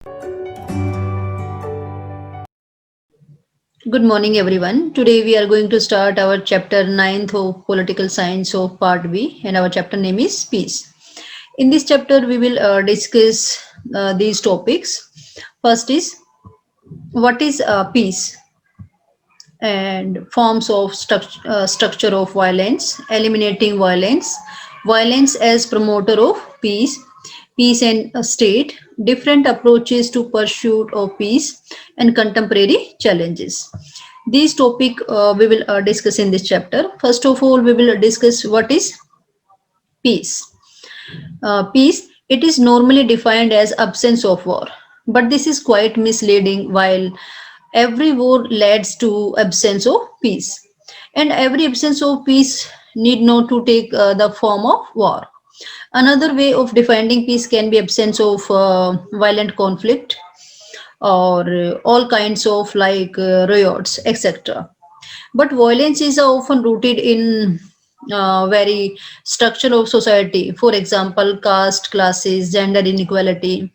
Good morning, everyone. Today we are going to start our chapter 9th of Political Science of Part B, and our chapter name is Peace. In this chapter, we will discuss these topics. First is what is peace and forms of structure of violence, eliminating violence, violence as promoter of peace, peace and state, different approaches to pursuit of peace, and contemporary challenges. These topic we will discuss in this chapter. First of all, we will discuss what is peace. Peace, it is normally defined as absence of war, but this is quite misleading. While every war leads to absence of peace, and every absence of peace need not to take the form of war. Another way of defining peace can be absence of violent conflict or all kinds of riots, etc. But violence is often rooted in very structure of society. For example, caste, classes, gender inequality.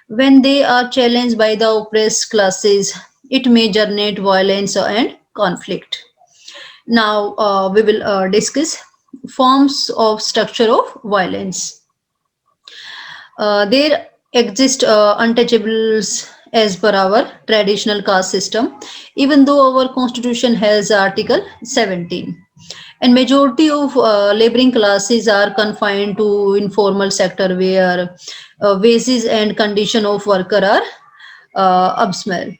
When they are challenged by the oppressed classes, it may generate violence and conflict. Now we will discuss forms of structure of violence. There exist untouchables as per our traditional caste system, even though our constitution has Article 17. And majority of laboring classes are confined to informal sector where wages and condition of worker are abysmal.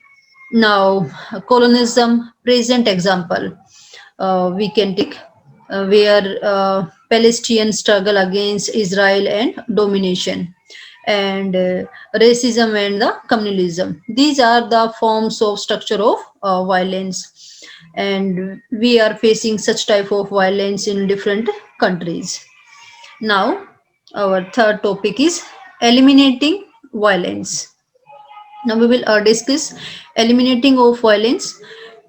Now, colonialism, present example, we can take where Palestinian struggle against Israel and domination, and racism and the communalism. These are the forms of structure of violence, and we are facing such type of violence in different countries. Now, our third topic is eliminating violence. Now we will discuss eliminating of violence.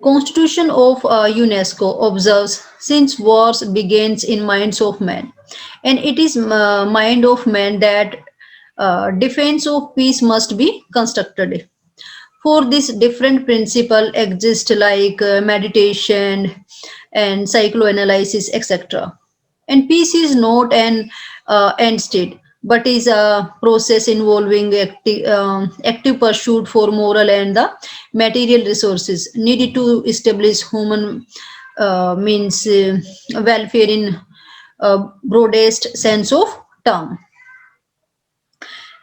Constitution of UNESCO observes since wars begins in minds of men, and it is mind of man that defense of peace must be constructed. For this, different principle exist meditation and psychoanalysis, etc. And peace is not an end state, but is a process involving active pursuit for moral and the material resources needed to establish human means welfare in broadest sense of term.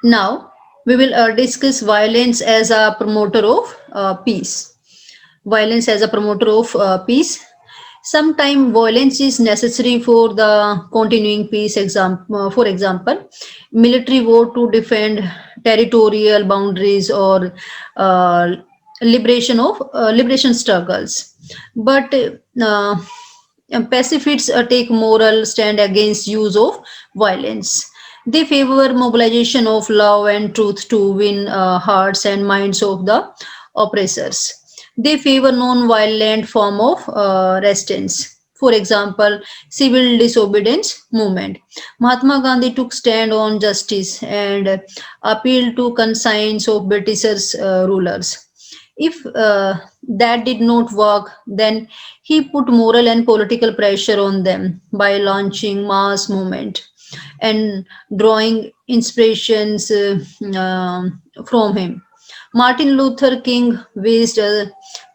Now, we will discuss violence as a promoter of peace. Violence as a promoter of peace. Sometimes violence is necessary for the continuing peace. For example, military war to defend territorial boundaries or uh, liberation struggles. But pacifists take moral stand against use of violence. They favor mobilization of love and truth to win hearts and minds of the oppressors. They favor non-violent form of resistance. For example, civil disobedience movement. Mahatma Gandhi took stand on justice and appealed to conscience of Britishers rulers. If that did not work, then he put moral and political pressure on them by launching mass movement and drawing inspirations from him. Martin Luther King waged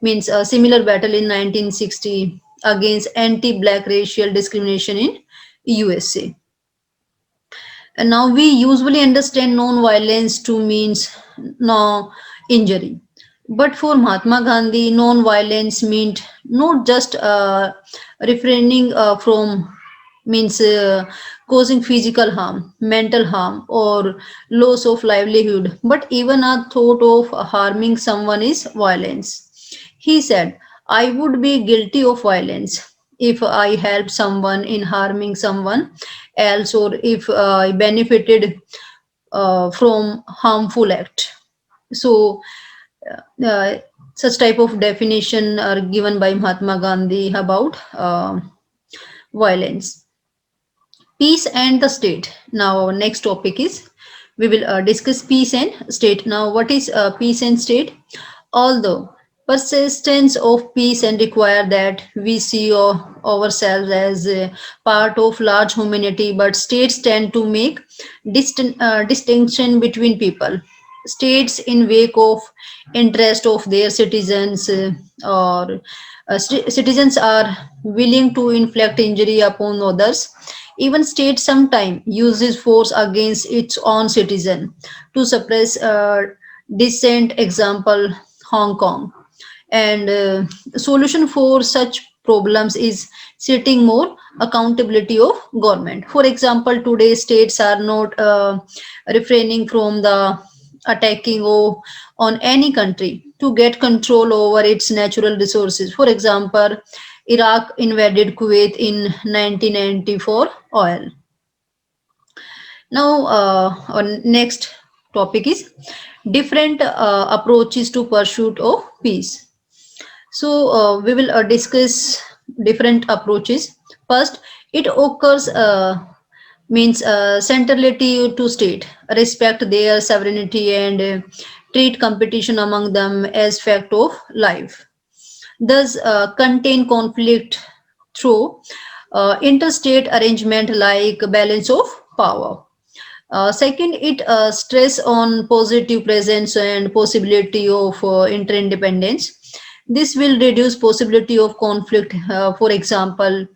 means a similar battle in 1960 against anti-black racial discrimination in USA. And now we usually understand non-violence to means no injury. But for Mahatma Gandhi, non-violence meant not just refraining from means causing physical harm, mental harm, or loss of livelihood, but even a thought of harming someone is violence. He said, I would be guilty of violence if I helped someone in harming someone else or if I benefited from harmful act. So, uh, such type of definition are given by Mahatma Gandhi about violence. Peace and the state. Now, our next topic is We will discuss peace and state. Now, what is peace and state? Although persistence of peace and require that we see ourselves as a part of large humanity, but states tend to make distinction between people. States in wake of interest of their citizens or citizens are willing to inflict injury upon others. Even state sometimes uses force against its own citizen to suppress dissent. Example, Hong Kong. And solution for such problems is setting more accountability of government. For example, today states are not refraining from the attacking on any country to get control over its natural resources. For example, Iraq invaded Kuwait in 1994 oil. Now, our next topic is different approaches to pursuit of peace. So, we will discuss different approaches. First, it occurs means centrality to state, respect their sovereignty and treat competition among them as fact of life. Thus, contain conflict through interstate arrangement like balance of power. Second, it stress on positive presence and possibility of interdependence. This will reduce possibility of conflict. For example,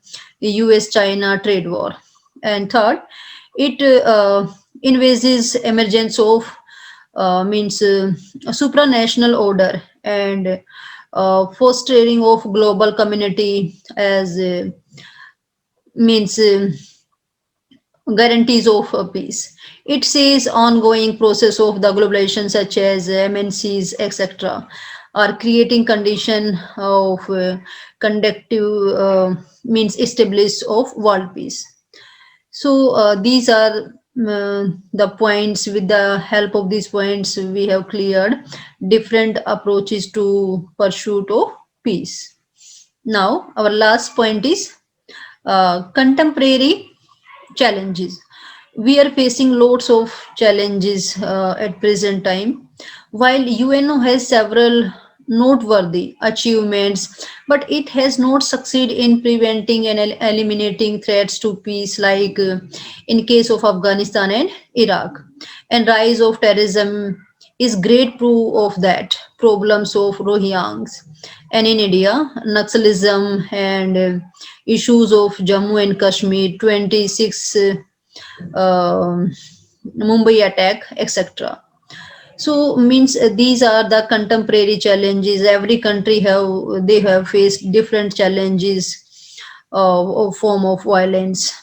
U.S.-China trade war. And third, it envisages emergence of means supranational order and fostering of global community as means guarantees of peace. It says ongoing process of the globalization such as MNCs, etc., are creating condition of conductive means established of world peace. So these are the points. With the help of these points, we have cleared different approaches to pursuit of peace. Now, our last point is contemporary challenges. We are facing lots of challenges at present time. While UNO has several noteworthy achievements, but it has not succeeded in preventing and eliminating threats to peace, like in case of Afghanistan and Iraq. And rise of terrorism is great proof of that. Problems of Rohingyas and in India, Naxalism and issues of Jammu and Kashmir, 26 Mumbai attack, etc. So means these are the contemporary challenges. Every country have faced different challenges of form of violence.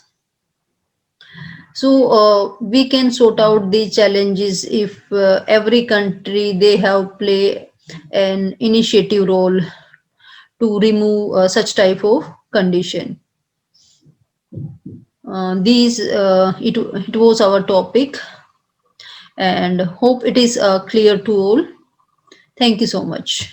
So we can sort out the challenges if every country they have play an initiative role to remove such type of condition. It was our topic, and hope it is clear to all. Thank you so much.